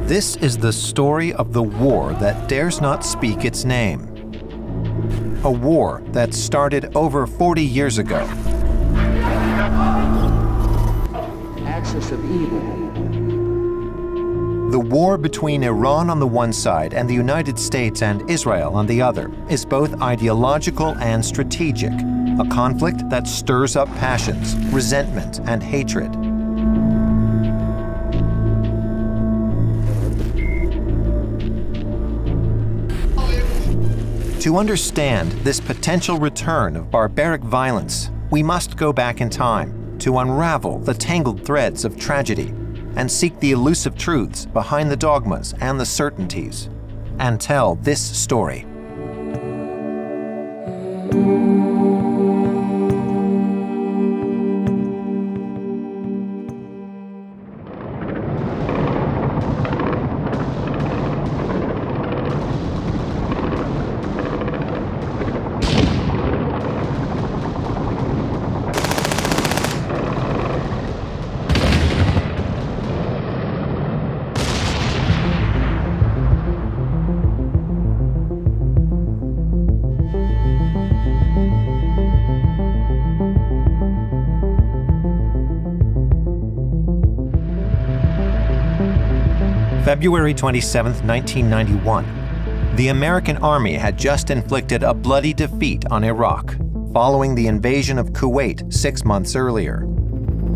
This is the story of the war that dares not speak its name. A war that started over 40 years ago. Axis of evil. The war between Iran on the one side and the United States and Israel on the other is both ideological and strategic, a conflict that stirs up passions, resentment, and hatred. To understand this potential return of barbaric violence, we must go back in time to unravel the tangled threads of tragedy and seek the elusive truths behind the dogmas and the certainties, and tell this story. February 27, 1991. The American army had just inflicted a bloody defeat on Iraq, following the invasion of Kuwait 6 months earlier.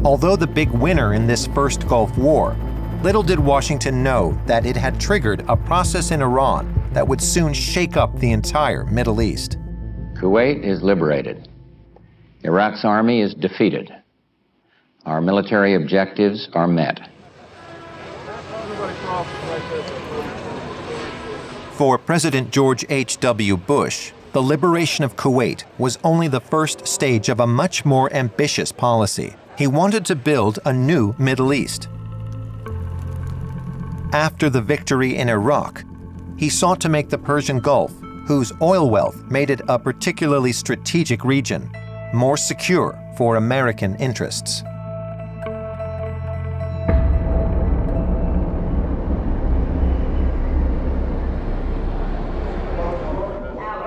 Although the big winner in this first Gulf War, little did Washington know that it had triggered a process in Iran that would soon shake up the entire Middle East. Kuwait is liberated. Iraq's army is defeated. Our military objectives are met. For President George H.W. Bush, the liberation of Kuwait was only the first stage of a much more ambitious policy. He wanted to build a new Middle East. After the victory in Iraq, he sought to make the Persian Gulf, whose oil wealth made it a particularly strategic region, more secure for American interests.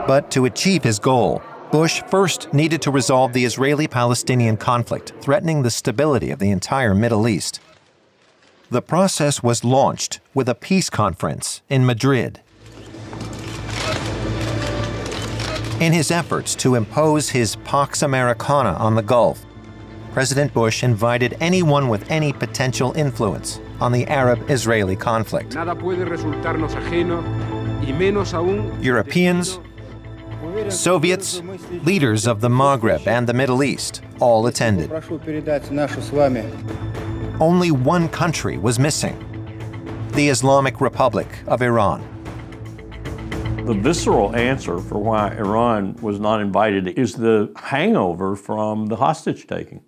But to achieve his goal, Bush first needed to resolve the Israeli-Palestinian conflict, threatening the stability of the entire Middle East. The process was launched with a peace conference in Madrid. In his efforts to impose his Pax Americana on the Gulf, President Bush invited anyone with any potential influence on the Arab-Israeli conflict. Europeans, Soviets, leaders of the Maghreb and the Middle East all attended. Only one country was missing: the Islamic Republic of Iran. The visceral answer for why Iran was not invited is the hangover from the hostage taking.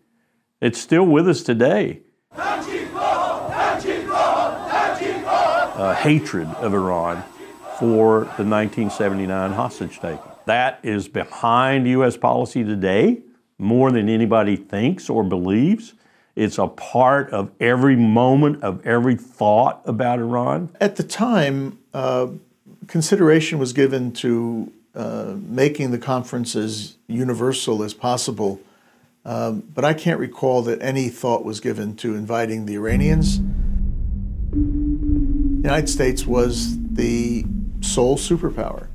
It's still with us today. Hatred of Iran for the 1979 hostage taking. That is behind U.S. policy today more than anybody thinks or believes. It's a part of every moment of every thought about Iran. At the time, consideration was given to making the conference as universal as possible, but I can't recall that any thought was given to inviting the Iranians. The United States was the sole superpower,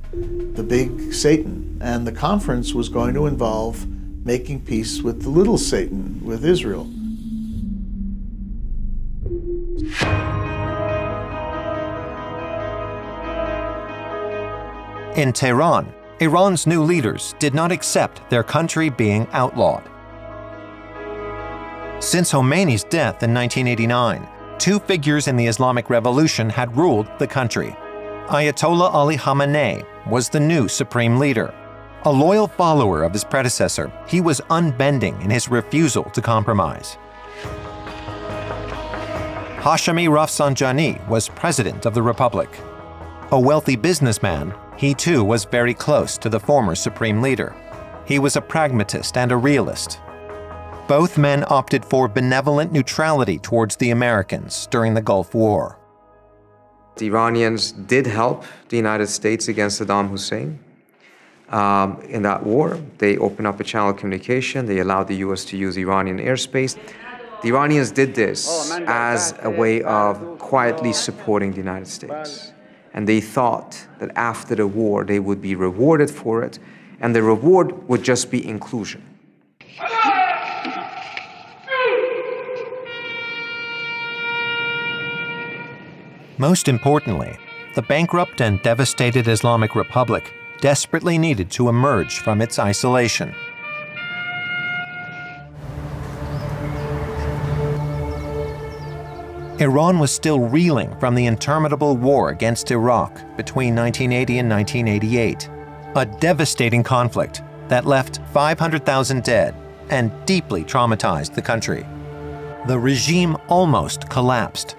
the big Satan, and the conference was going to involve making peace with the little Satan, with Israel. In Tehran, Iran's new leaders did not accept their country being outlawed. Since Khomeini's death in 1989, two figures in the Islamic Revolution had ruled the country. Ayatollah Ali Khamenei was the new supreme leader. A loyal follower of his predecessor, he was unbending in his refusal to compromise. Hashemi Rafsanjani was president of the republic. A wealthy businessman, he too was very close to the former supreme leader. He was a pragmatist and a realist. Both men opted for benevolent neutrality towards the Americans during the Gulf War. The Iranians did help the United States against Saddam Hussein in that war. They opened up a channel of communication. They allowed the US to use Iranian airspace. The Iranians did this as a way of quietly supporting the United States. And they thought that after the war, they would be rewarded for it, and the reward would just be inclusion. Most importantly, the bankrupt and devastated Islamic Republic desperately needed to emerge from its isolation. Iran was still reeling from the interminable war against Iraq between 1980 and 1988, a devastating conflict that left 500,000 dead and deeply traumatized the country. The regime almost collapsed.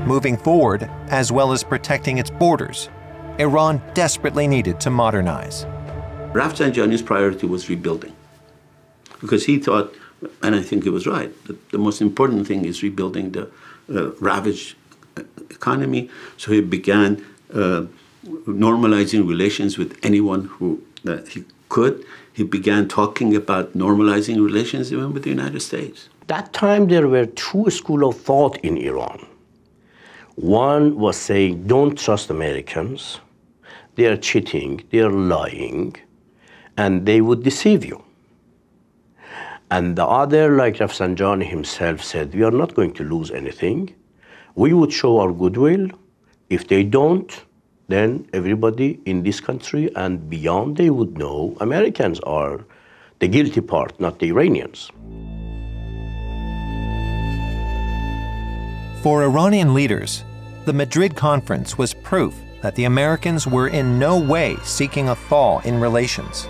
Moving forward, as well as protecting its borders, Iran desperately needed to modernize. Rafsanjani's priority was rebuilding, because he thought, and I think he was right, that the most important thing is rebuilding the ravaged economy. So he began normalizing relations with anyone who he could. He began talking about normalizing relations even with the United States. That time there were two schools of thought in Iran. One was saying, don't trust Americans. They are cheating, they are lying, and they would deceive you. And the other, like Rafsanjani himself said, we are not going to lose anything. We would show our goodwill. If they don't, then everybody in this country and beyond, they would know Americans are the guilty part, not the Iranians. For Iranian leaders, the Madrid conference was proof that the Americans were in no way seeking a thaw in relations.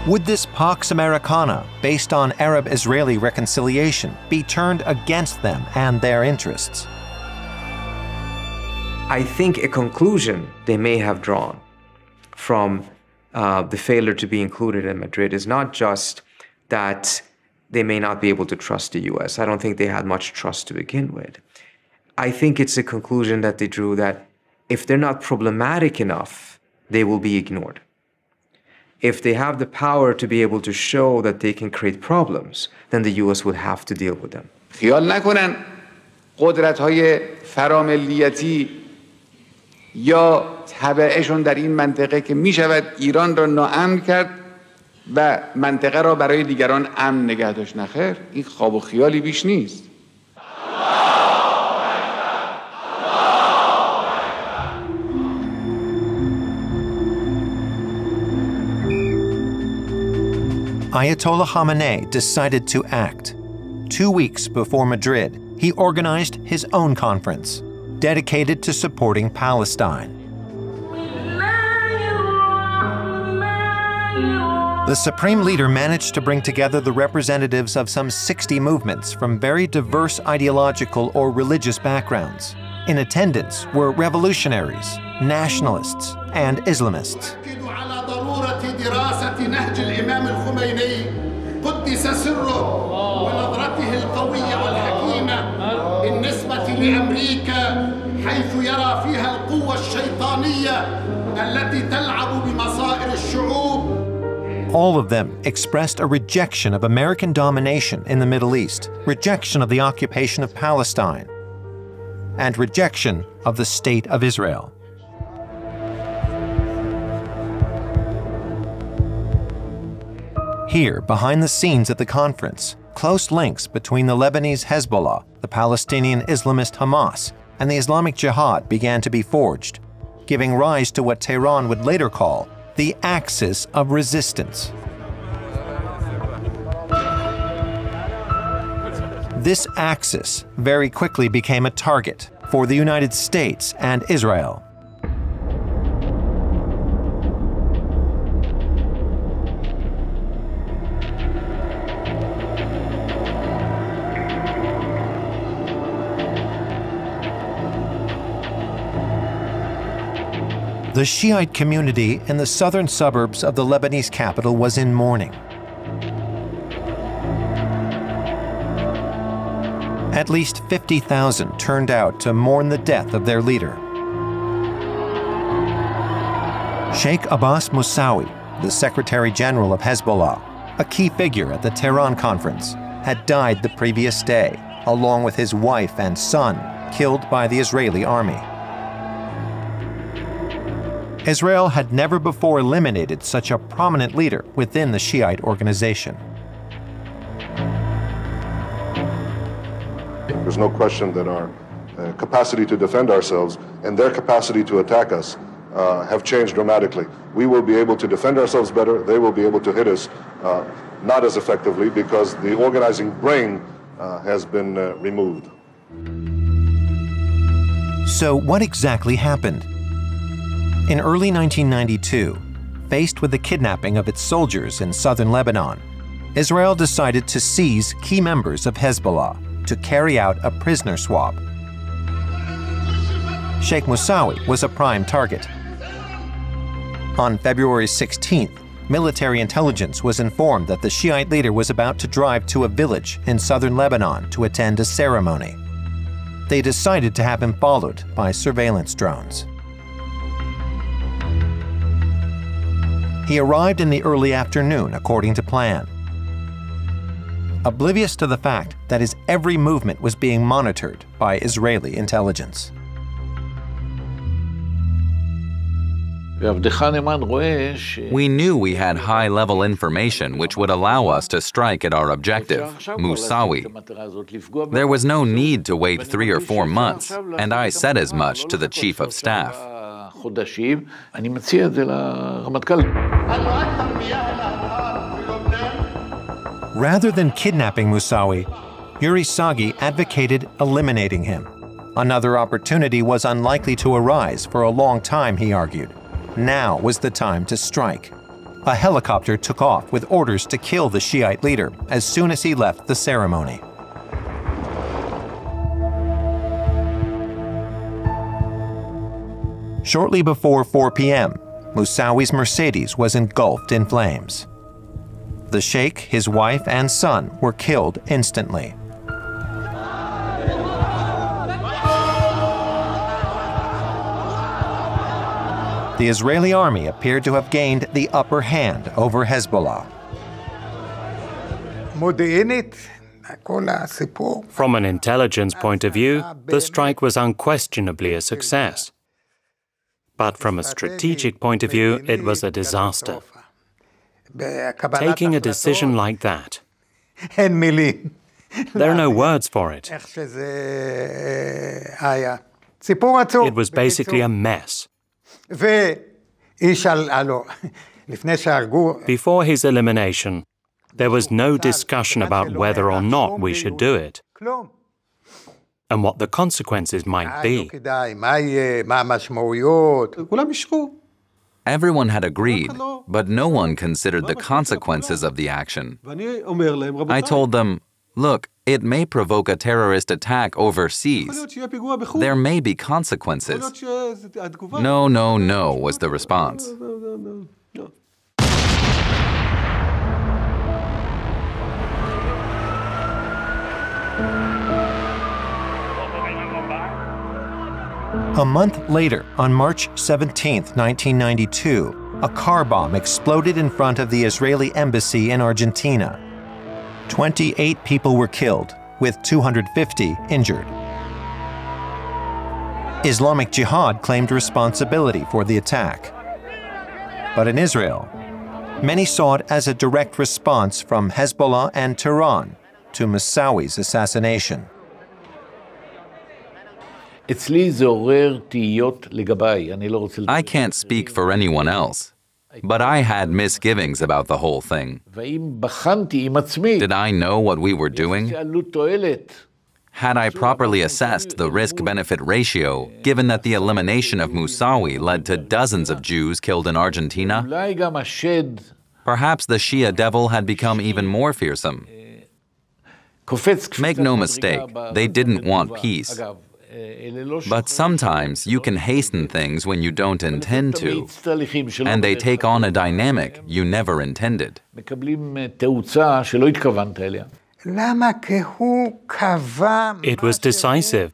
Would this Pax Americana, based on Arab-Israeli reconciliation, be turned against them and their interests? I think a conclusion they may have drawn from the failure to be included in Madrid is not just that they may not be able to trust the US. I don't think they had much trust to begin with. I think it's a conclusion that they drew that if they're not problematic enough, they will be ignored. If they have the power to be able to show that they can create problems, then the US would have to deal with them. خیال نکنن قدرت‌های فراملیتی یا تبعشون در این منطقه که میشود ایران را ناامن کرد و منطقه را برای دیگران امن نگه داشت. نخیر، این خواب و خیالی بیش نیست. Ayatollah Khamenei decided to act. 2 weeks before Madrid, he organized his own conference, dedicated to supporting Palestine. The Supreme Leader managed to bring together the representatives of some 60 movements from very diverse ideological or religious backgrounds. In attendance were revolutionaries, nationalists, and Islamists. All of them expressed a rejection of American domination in the Middle East, rejection of the occupation of Palestine, and rejection of the State of Israel. Here, behind the scenes at the conference, close links between the Lebanese Hezbollah, the Palestinian Islamist Hamas, and the Islamic Jihad began to be forged, giving rise to what Tehran would later call the axis of resistance. This axis very quickly became a target for the United States and Israel. The Shiite community in the southern suburbs of the Lebanese capital was in mourning. At least 50,000 turned out to mourn the death of their leader. Sheikh Abbas Musawi, the Secretary General of Hezbollah, a key figure at the Tehran conference, had died the previous day, along with his wife and son, killed by the Israeli army. Israel had never before eliminated such a prominent leader within the Shiite organization. There's no question that our capacity to defend ourselves and their capacity to attack us have changed dramatically. We will be able to defend ourselves better. They will be able to hit us not as effectively because the organizing brain has been removed. So what exactly happened? In early 1992, faced with the kidnapping of its soldiers in southern Lebanon, Israel decided to seize key members of Hezbollah to carry out a prisoner swap. Sheikh Musawi was a prime target. On February 16th, military intelligence was informed that the Shiite leader was about to drive to a village in southern Lebanon to attend a ceremony. They decided to have him followed by surveillance drones. He arrived in the early afternoon, according to plan, oblivious to the fact that his every movement was being monitored by Israeli intelligence. We knew we had high-level information which would allow us to strike at our objective, Musawi. There was no need to wait 3 or 4 months, and I said as much to the Chief of Staff. Rather than kidnapping Musawi, Yuri Sagi advocated eliminating him. Another opportunity was unlikely to arise for a long time, he argued. Now was the time to strike. A helicopter took off with orders to kill the Shiite leader as soon as he left the ceremony. Shortly before 4 p.m., Musawi's Mercedes was engulfed in flames. The sheikh, his wife, and son were killed instantly. The Israeli army appeared to have gained the upper hand over Hezbollah. From an intelligence point of view, the strike was unquestionably a success. But from a strategic point of view, it was a disaster. Taking a decision like that, there are no words for it. It was basically a mess. Before his elimination, there was no discussion about whether or not we should do it, and what the consequences might be. Everyone had agreed, but no one considered the consequences of the action. I told them, look, it may provoke a terrorist attack overseas. There may be consequences. No, no, no, was the response. A month later, on March 17, 1992, a car bomb exploded in front of the Israeli embassy in Argentina. 28 people were killed, with 250 injured. Islamic Jihad claimed responsibility for the attack. But in Israel, many saw it as a direct response from Hezbollah and Tehran to Musawi's assassination. I can't speak for anyone else, but I had misgivings about the whole thing. Did I know what we were doing? Had I properly assessed the risk-benefit ratio, given that the elimination of Musawi led to dozens of Jews killed in Argentina? Perhaps the Shia devil had become even more fearsome. Make no mistake, they didn't want peace. But sometimes you can hasten things when you don't intend to, and they take on a dynamic you never intended. It was decisive.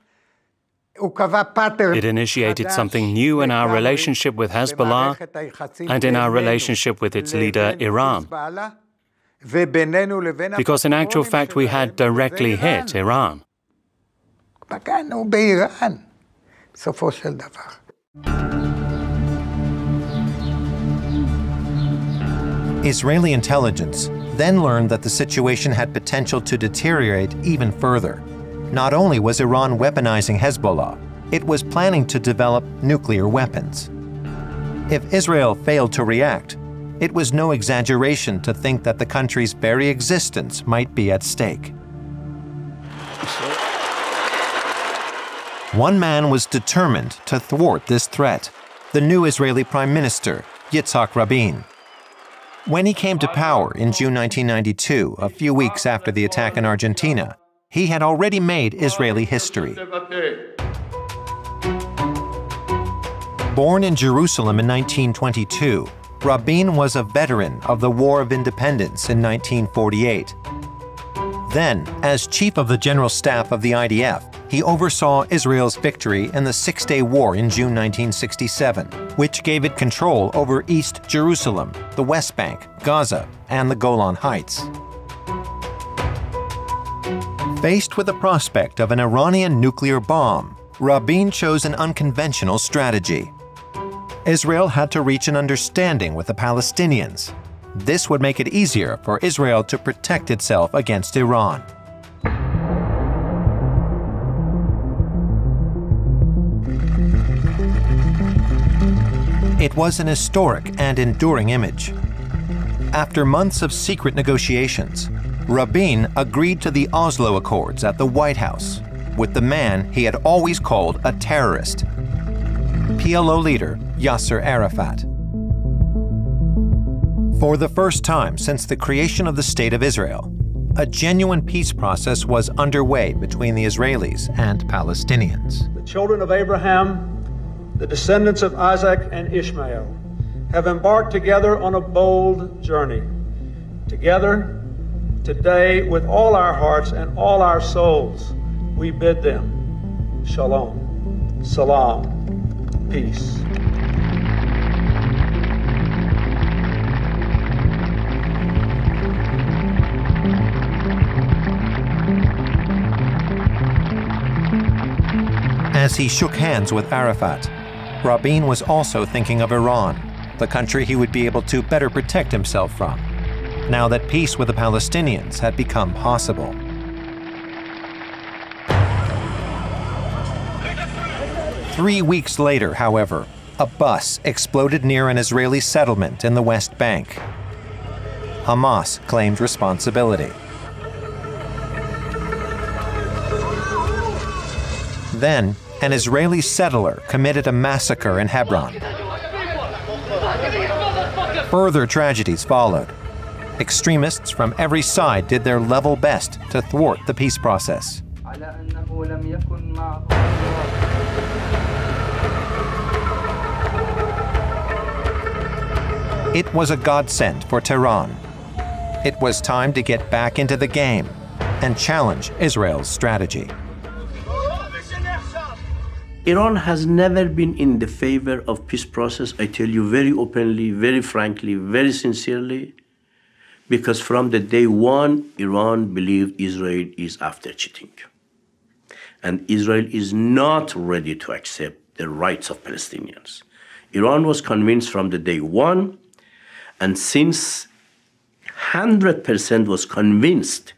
It initiated something new in our relationship with Hezbollah and in our relationship with its leader, Iran. Because in actual fact, we had directly hit Iran. Israeli intelligence then learned that the situation had potential to deteriorate even further. Not only was Iran weaponizing Hezbollah, it was planning to develop nuclear weapons. If Israel failed to react, it was no exaggeration to think that the country's very existence might be at stake. One man was determined to thwart this threat, the new Israeli Prime Minister, Yitzhak Rabin. When he came to power in June 1992, a few weeks after the attack in Argentina, he had already made Israeli history. Born in Jerusalem in 1922, Rabin was a veteran of the War of Independence in 1948. Then, as chief of the General Staff of the IDF, he oversaw Israel's victory in the Six-Day War in June 1967, which gave it control over East Jerusalem, the West Bank, Gaza, and the Golan Heights. Faced with the prospect of an Iranian nuclear bomb, Rabin chose an unconventional strategy. Israel had to reach an understanding with the Palestinians. This would make it easier for Israel to protect itself against Iran. It was an historic and enduring image. After months of secret negotiations, Rabin agreed to the Oslo Accords at the White House with the man he had always called a terrorist, PLO leader Yasser Arafat. For the first time since the creation of the State of Israel, a genuine peace process was underway between the Israelis and Palestinians. The children of Abraham, the descendants of Isaac and Ishmael, have embarked together on a bold journey. Together, today, with all our hearts and all our souls, we bid them shalom, salam, peace. As he shook hands with Arafat, Rabin was also thinking of Iran, the country he would be able to better protect himself from, now that peace with the Palestinians had become possible. Three weeks later, however, a bus exploded near an Israeli settlement in the West Bank. Hamas claimed responsibility. Then, an Israeli settler committed a massacre in Hebron. Further tragedies followed. Extremists from every side did their level best to thwart the peace process. It was a godsend for Tehran. It was time to get back into the game and challenge Israel's strategy. Iran has never been in the favor of peace process, I tell you very openly, very frankly, very sincerely, because from the day one, Iran believed Israel is after cheating. And Israel is not ready to accept the rights of Palestinians. Iran was convinced from the day one, and since 100% was convinced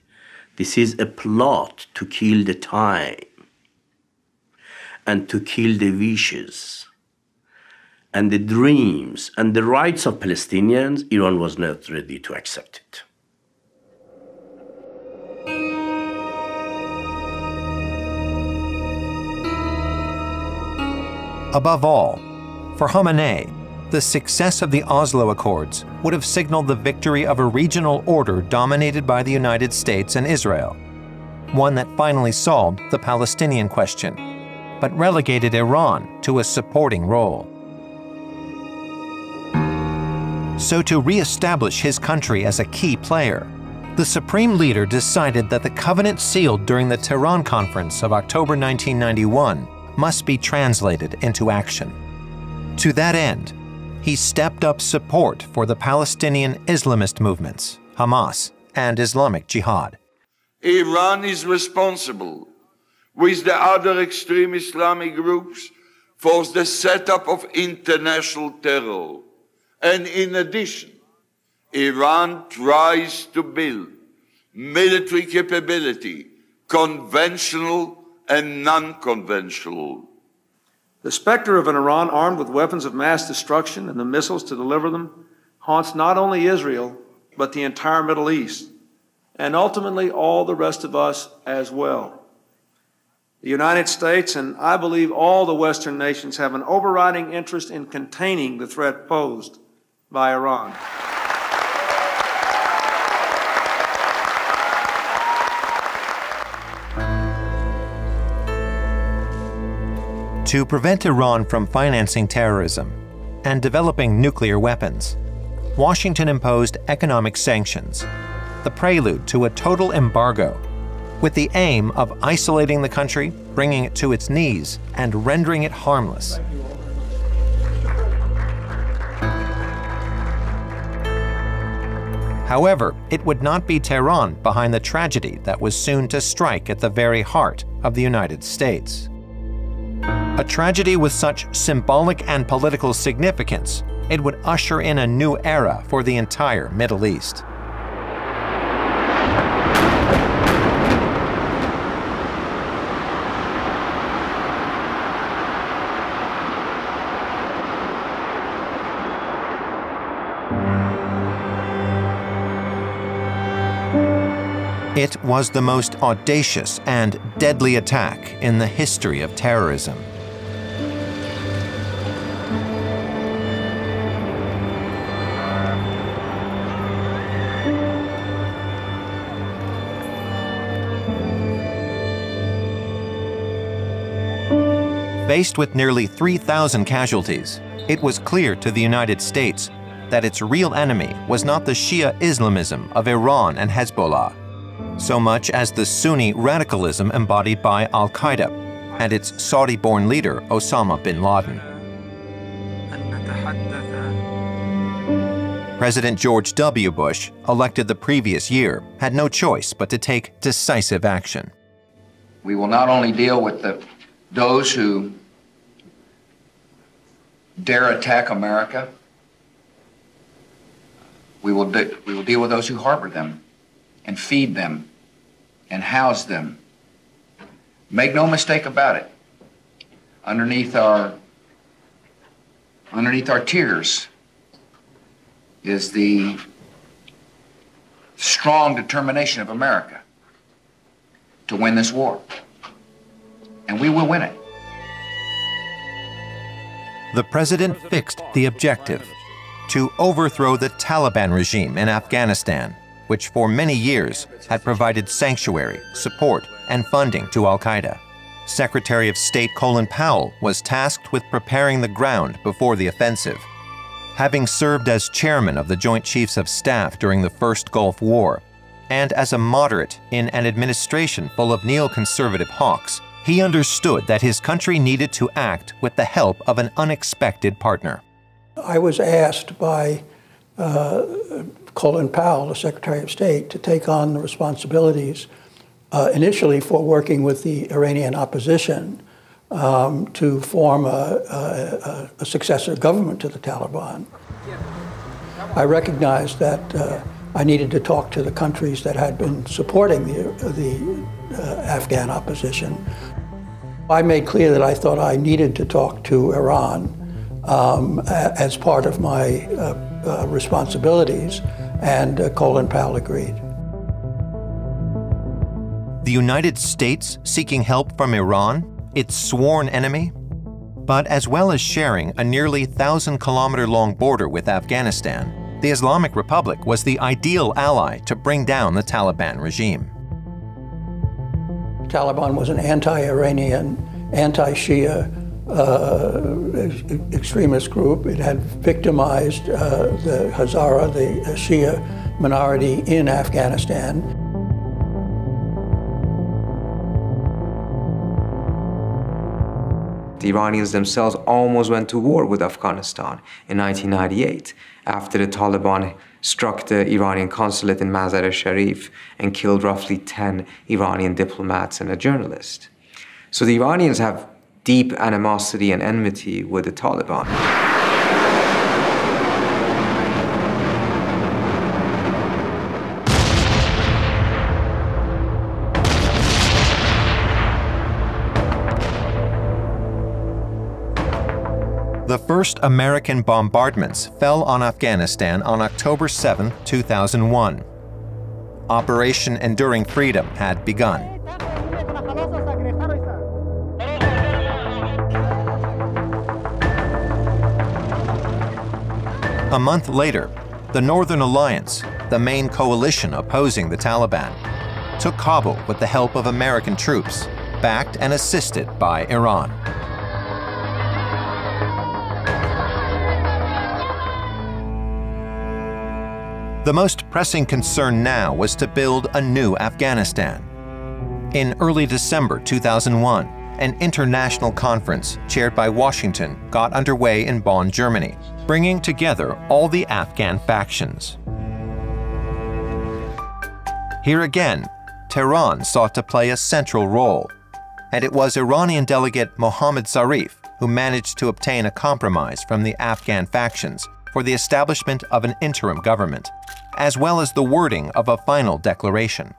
this is a plot to kill the time and to kill the wishes and the dreams and the rights of Palestinians, Iran was not ready to accept it. Above all, for Khamenei, the success of the Oslo Accords would have signaled the victory of a regional order dominated by the United States and Israel, one that finally solved the Palestinian question, but relegated Iran to a supporting role. So to re-establish his country as a key player, The Supreme Leader decided that the covenant sealed during the Tehran Conference of October 1991 must be translated into action. To that end, he stepped up support for the Palestinian Islamist movements, Hamas and Islamic Jihad. Iran is responsible, with the other extreme Islamic groups, for the setup of international terror. And in addition, Iran tries to build military capability, conventional and non-conventional. The specter of an Iran armed with weapons of mass destruction and the missiles to deliver them haunts not only Israel, but the entire Middle East, and ultimately all the rest of us as well. The United States, and I believe all the Western nations, have an overriding interest in containing the threat posed by Iran. To prevent Iran from financing terrorism and developing nuclear weapons, Washington imposed economic sanctions, the prelude to a total embargo, with the aim of isolating the country, bringing it to its knees, and rendering it harmless. However, it would not be Tehran behind the tragedy that was soon to strike at the very heart of the United States. A tragedy with such symbolic and political significance, it would usher in a new era for the entire Middle East. It was the most audacious and deadly attack in the history of terrorism. Faced with nearly 3,000 casualties, it was clear to the United States that its real enemy was not the Shia Islamism of Iran and Hezbollah, so much as the Sunni radicalism embodied by al-Qaeda and its Saudi-born leader Osama bin Laden. President George W. Bush, elected the previous year, had no choice but to take decisive action. We will not only deal with those who dare attack America, we will deal with those who harbor them and feed them and house them. Make no mistake about it. Underneath our tears is the strong determination of America to win this war. And we will win it. The president fixed the objective: to overthrow the Taliban regime in Afghanistan, which for many years had provided sanctuary, support, and funding to al-Qaeda. Secretary of State Colin Powell was tasked with preparing the ground before the offensive. Having served as chairman of the Joint Chiefs of Staff during the First Gulf War, and as a moderate in an administration full of neoconservative hawks, he understood that his country needed to act with the help of an unexpected partner. I was asked by Colin Powell, the Secretary of State, to take on the responsibilities initially for working with the Iranian opposition to form a successor government to the Taliban. I recognized that I needed to talk to the countries that had been supporting the Afghan opposition. I made clear that I thought I needed to talk to Iran as part of my responsibilities, and Colin Powell agreed. The United States seeking help from Iran, its sworn enemy? But as well as sharing a nearly 1,000-kilometer-long border with Afghanistan, the Islamic Republic was the ideal ally to bring down the Taliban regime. The Taliban was an anti-Iranian, anti-Shia extremist group. It had victimized the Hazara, the Shia minority in Afghanistan. The Iranians themselves almost went to war with Afghanistan in 1998 after the Taliban struck the Iranian consulate in Mazar-e-Sharif and killed roughly 10 Iranian diplomats and a journalist. So the Iranians have deep animosity and enmity with the Taliban. The first American bombardments fell on Afghanistan on October 7, 2001. Operation Enduring Freedom had begun. A month later, the Northern Alliance, the main coalition opposing the Taliban, took Kabul with the help of American troops, backed and assisted by Iran. The most pressing concern now was to build a new Afghanistan. In early December 2001, an international conference chaired by Washington got underway in Bonn, Germany, bringing together all the Afghan factions. Here again, Tehran sought to play a central role, and it was Iranian delegate Mohammad Zarif who managed to obtain a compromise from the Afghan factions for the establishment of an interim government, as well as the wording of a final declaration.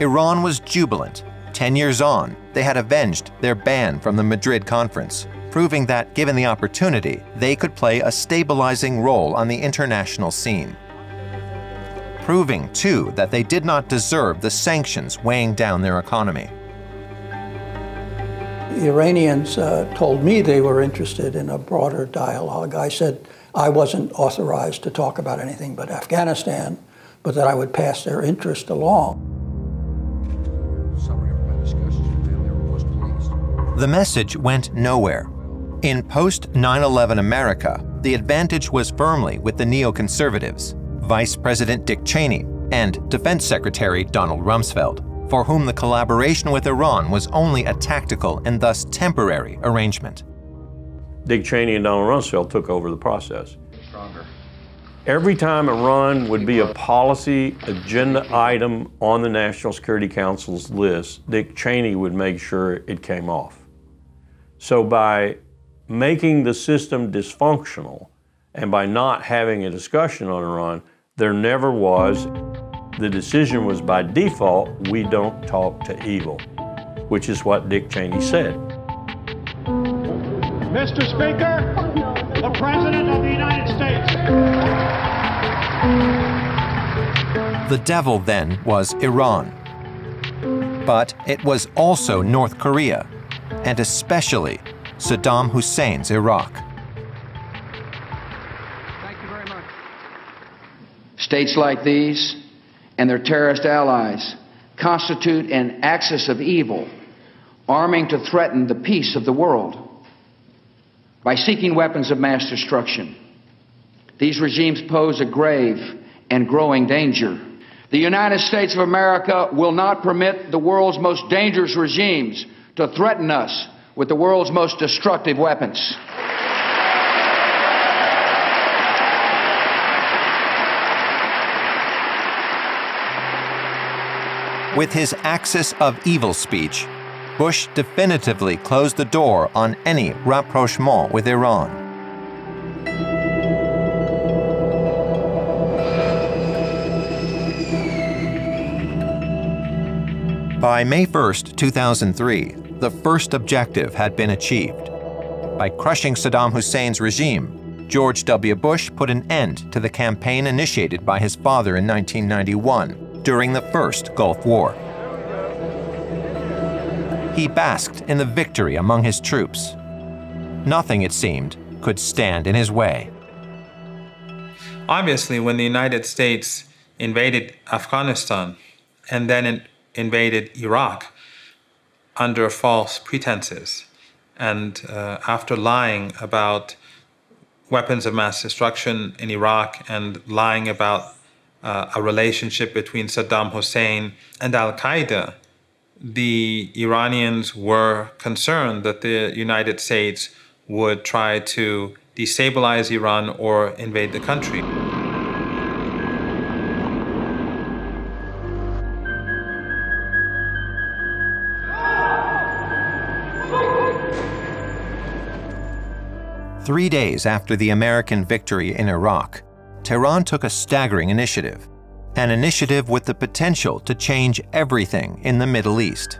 Iran was jubilant. 10 years on, they had avenged their ban from the Madrid conference, proving that, given the opportunity, they could play a stabilizing role on the international scene. Proving, too, that they did not deserve the sanctions weighing down their economy. The Iranians told me they were interested in a broader dialogue. I said I wasn't authorized to talk about anything but Afghanistan, but that I would pass their interest along. The message went nowhere. In post-9/11 America, the advantage was firmly with the neoconservatives, Vice President Dick Cheney and Defense Secretary Donald Rumsfeld, for whom the collaboration with Iran was only a tactical and thus temporary arrangement. Dick Cheney and Donald Rumsfeld took over the process. Every time Iran would be a policy agenda item on the National Security Council's list, Dick Cheney would make sure it came off. So by making the system dysfunctional and by not having a discussion on Iran, there never was. The decision was by default, we don't talk to evil, which is what Dick Cheney said. Mr. Speaker, the President of the United States. The devil then was Iran. But it was also North Korea, and especially Saddam Hussein's Iraq. Thank you very much. States like these and their terrorist allies constitute an axis of evil, arming to threaten the peace of the world. By seeking weapons of mass destruction, these regimes pose a grave and growing danger. The United States of America will not permit the world's most dangerous regimes to threaten us with the world's most destructive weapons. With his axis of evil speech, Bush definitively closed the door on any rapprochement with Iran. By May 1st, 2003, the first objective had been achieved. By crushing Saddam Hussein's regime, George W. Bush put an end to the campaign initiated by his father in 1991 during the First Gulf War. He basked in the victory among his troops. Nothing, it seemed, could stand in his way. Obviously, when the United States invaded Afghanistan and then invaded Iraq, under false pretenses. And after lying about weapons of mass destruction in Iraq and lying about a relationship between Saddam Hussein and Al-Qaeda, the Iranians were concerned that the United States would try to destabilize Iran or invade the country. Three days after the American victory in Iraq, Tehran took a staggering initiative, an initiative with the potential to change everything in the Middle East.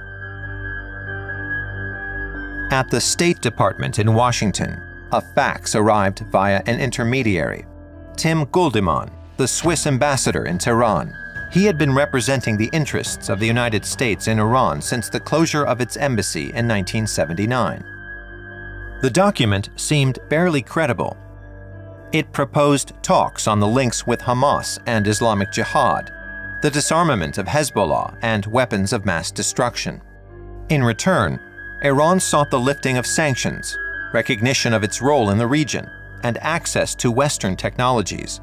At the State Department in Washington, a fax arrived via an intermediary, Tim Guldemann, the Swiss ambassador in Tehran. He had been representing the interests of the United States in Iran since the closure of its embassy in 1979. The document seemed barely credible. It proposed talks on the links with Hamas and Islamic Jihad, the disarmament of Hezbollah, and weapons of mass destruction. In return, Iran sought the lifting of sanctions, recognition of its role in the region, and access to Western technologies,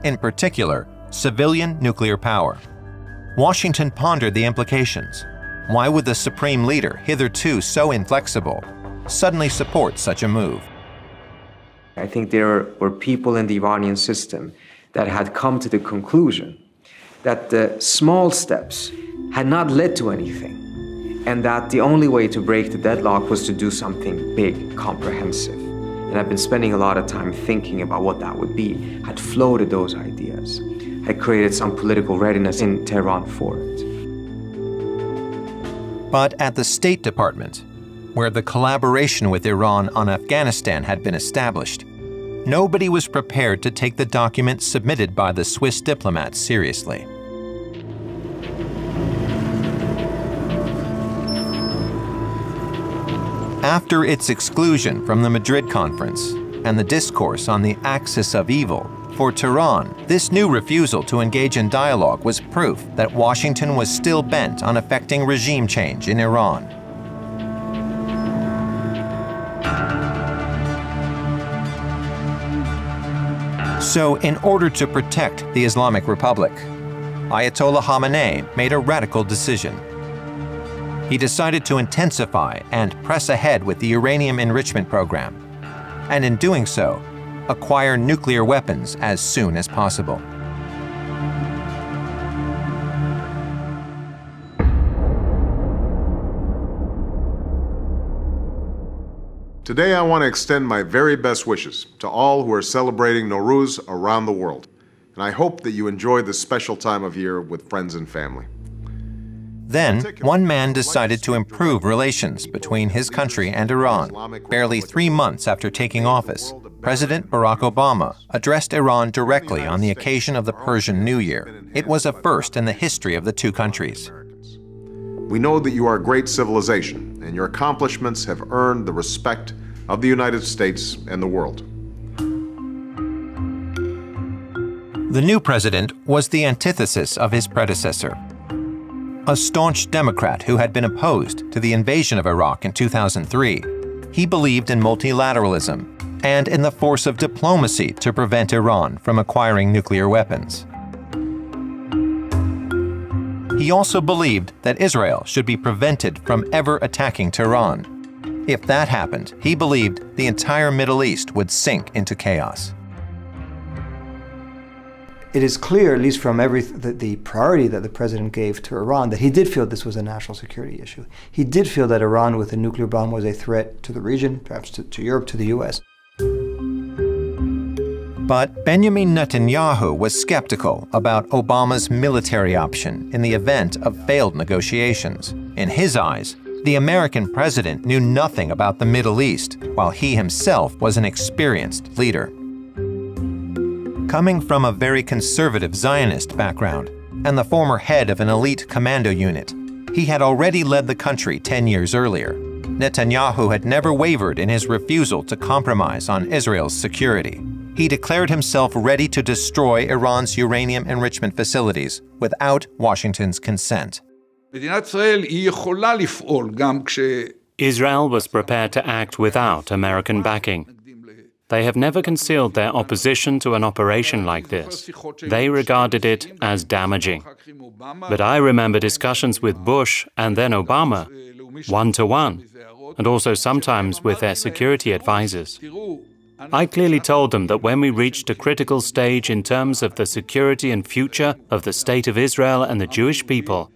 in particular, civilian nuclear power. Washington pondered the implications. Why would the supreme leader, hitherto so inflexible, suddenly support such a move? I think there were people in the Iranian system that had come to the conclusion that the small steps had not led to anything, and that the only way to break the deadlock was to do something big, comprehensive. And I've been spending a lot of time thinking about what that would be, had floated those ideas, had created some political readiness in Tehran for it. But at the State Department, where the collaboration with Iran on Afghanistan had been established, nobody was prepared to take the document submitted by the Swiss diplomats seriously. After its exclusion from the Madrid Conference and the discourse on the axis of evil, for Tehran, this new refusal to engage in dialogue was proof that Washington was still bent on effecting regime change in Iran. So, in order to protect the Islamic Republic, Ayatollah Khamenei made a radical decision. He decided to intensify and press ahead with the uranium enrichment program, and in doing so, acquire nuclear weapons as soon as possible. Today I want to extend my very best wishes to all who are celebrating Nowruz around the world, and I hope that you enjoy this special time of year with friends and family. Then, one man decided to improve relations between his country and Iran. Barely 3 months after taking office, President Barack Obama addressed Iran directly on the occasion of the Persian New Year. It was a first in the history of the two countries. We know that you are a great civilization, and your accomplishments have earned the respect of the United States and the world. The new president was the antithesis of his predecessor. A staunch Democrat who had been opposed to the invasion of Iraq in 2003, he believed in multilateralism and in the force of diplomacy to prevent Iran from acquiring nuclear weapons. He also believed that Israel should be prevented from ever attacking Tehran. If that happened, he believed the entire Middle East would sink into chaos. It is clear, at least from the priority that the president gave to Iran, that he did feel this was a national security issue. He did feel that Iran with a nuclear bomb was a threat to the region, perhaps to Europe, to the US. But Benjamin Netanyahu was skeptical about Obama's military option in the event of failed negotiations. In his eyes, the American president knew nothing about the Middle East, while he himself was an experienced leader. Coming from a very conservative Zionist background and the former head of an elite commando unit, he had already led the country 10 years earlier. Netanyahu had never wavered in his refusal to compromise on Israel's security. He declared himself ready to destroy Iran's uranium enrichment facilities without Washington's consent. Israel was prepared to act without American backing. They have never concealed their opposition to an operation like this. They regarded it as damaging. But I remember discussions with Bush and then Obama, one-to-one, and also sometimes with their security advisors. I clearly told them that when we reached a critical stage in terms of the security and future of the State of Israel and the Jewish people,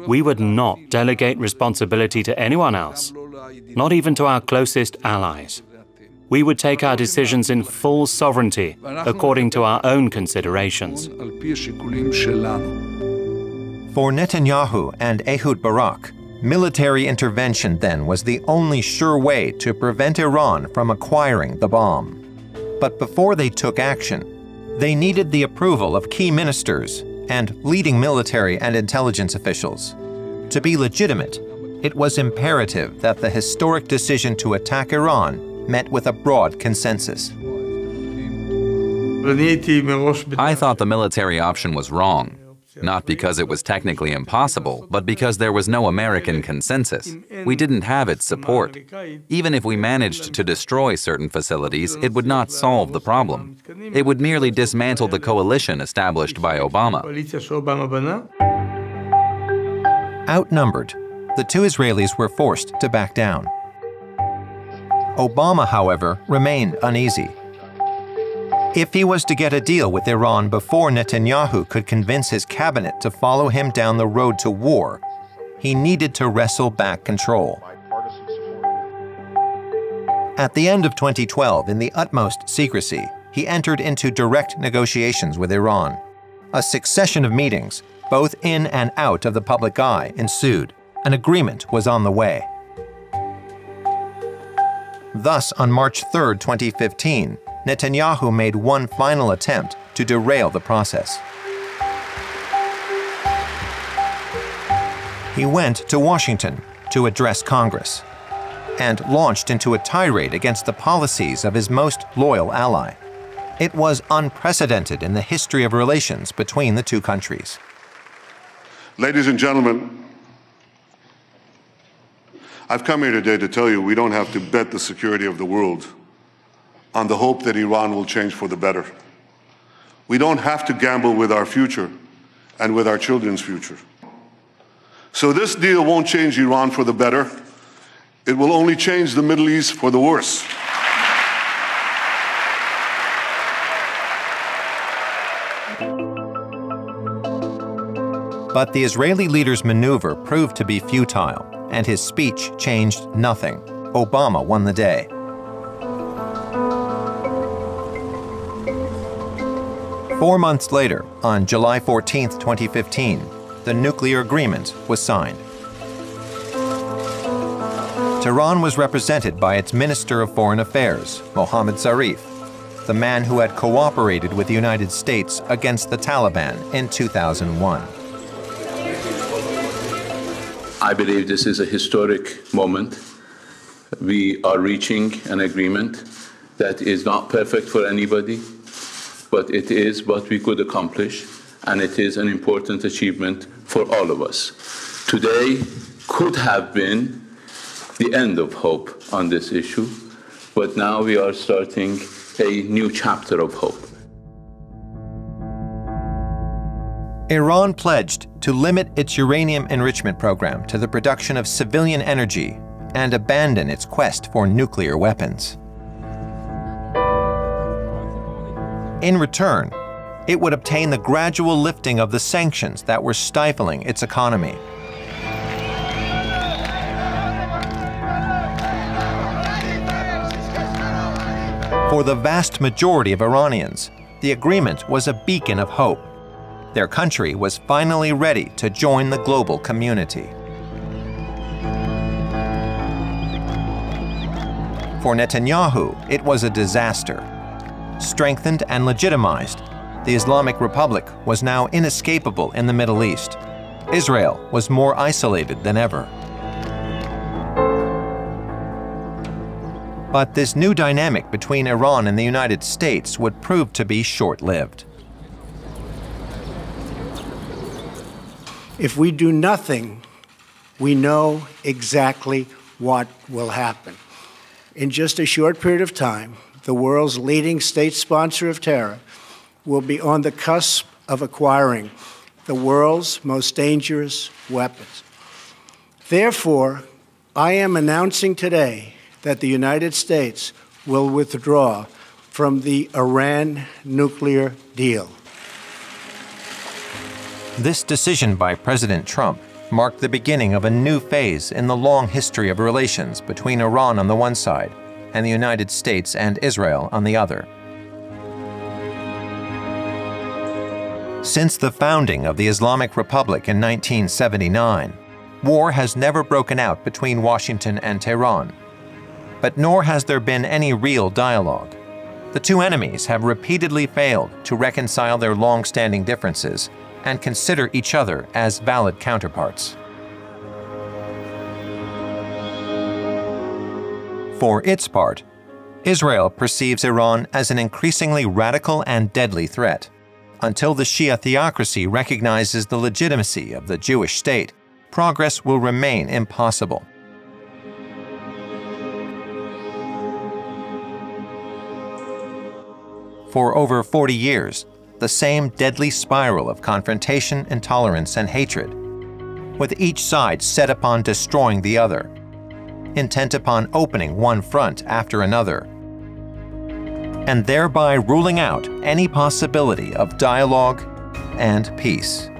we would not delegate responsibility to anyone else, not even to our closest allies. We would take our decisions in full sovereignty, according to our own considerations. For Netanyahu and Ehud Barak, military intervention then was the only sure way to prevent Iran from acquiring the bomb. But before they took action, they needed the approval of key ministers and leading military and intelligence officials. To be legitimate, it was imperative that the historic decision to attack Iran met with a broad consensus. I thought the military option was wrong, not because it was technically impossible, but because there was no American consensus. We didn't have its support. Even if we managed to destroy certain facilities, it would not solve the problem. It would merely dismantle the coalition established by Obama. Outnumbered, the two Israelis were forced to back down. Obama, however, remained uneasy. If he was to get a deal with Iran before Netanyahu could convince his cabinet to follow him down the road to war, he needed to wrestle back control. At the end of 2012, in the utmost secrecy, he entered into direct negotiations with Iran. A succession of meetings, both in and out of the public eye, ensued. An agreement was on the way. Thus, on March 3, 2015, Netanyahu made one final attempt to derail the process. He went to Washington to address Congress and launched into a tirade against the policies of his most loyal ally. It was unprecedented in the history of relations between the two countries. Ladies and gentlemen, I've come here today to tell you we don't have to bet the security of the world on the hope that Iran will change for the better. We don't have to gamble with our future and with our children's future. So this deal won't change Iran for the better. It will only change the Middle East for the worse. But the Israeli leader's maneuver proved to be futile, and his speech changed nothing. Obama won the day. Four months later, on July 14, 2015, the nuclear agreement was signed. Tehran was represented by its Minister of Foreign Affairs, Mohammad Zarif, the man who had cooperated with the United States against the Taliban in 2001. I believe this is a historic moment. We are reaching an agreement that is not perfect for anybody, but it is what we could accomplish, and it is an important achievement for all of us. Today could have been the end of hope on this issue, but now we are starting a new chapter of hope. Iran pledged to limit its uranium enrichment program to the production of civilian energy and abandon its quest for nuclear weapons. In return, it would obtain the gradual lifting of the sanctions that were stifling its economy. For the vast majority of Iranians, the agreement was a beacon of hope. Their country was finally ready to join the global community. For Netanyahu, it was a disaster. Strengthened and legitimized, the Islamic Republic was now inescapable in the Middle East. Israel was more isolated than ever. But this new dynamic between Iran and the United States would prove to be short-lived. If we do nothing we know exactly what will happen. In just a short period of time, the world's leading state sponsor of terror will be on the cusp of acquiring the world's most dangerous weapons. Therefore, I am announcing today that the United States will withdraw from the Iran nuclear deal. This decision by President Trump marked the beginning of a new phase in the long history of relations between Iran on the one side and the United States and Israel on the other. Since the founding of the Islamic Republic in 1979, war has never broken out between Washington and Tehran. But nor has there been any real dialogue. The two enemies have repeatedly failed to reconcile their long-standing differences and consider each other as valid counterparts. For its part, Israel perceives Iran as an increasingly radical and deadly threat. Until the Shia theocracy recognizes the legitimacy of the Jewish state, progress will remain impossible. For over 40 years, the same deadly spiral of confrontation, intolerance, and hatred, with each side set upon destroying the other, intent upon opening one front after another, and thereby ruling out any possibility of dialogue and peace.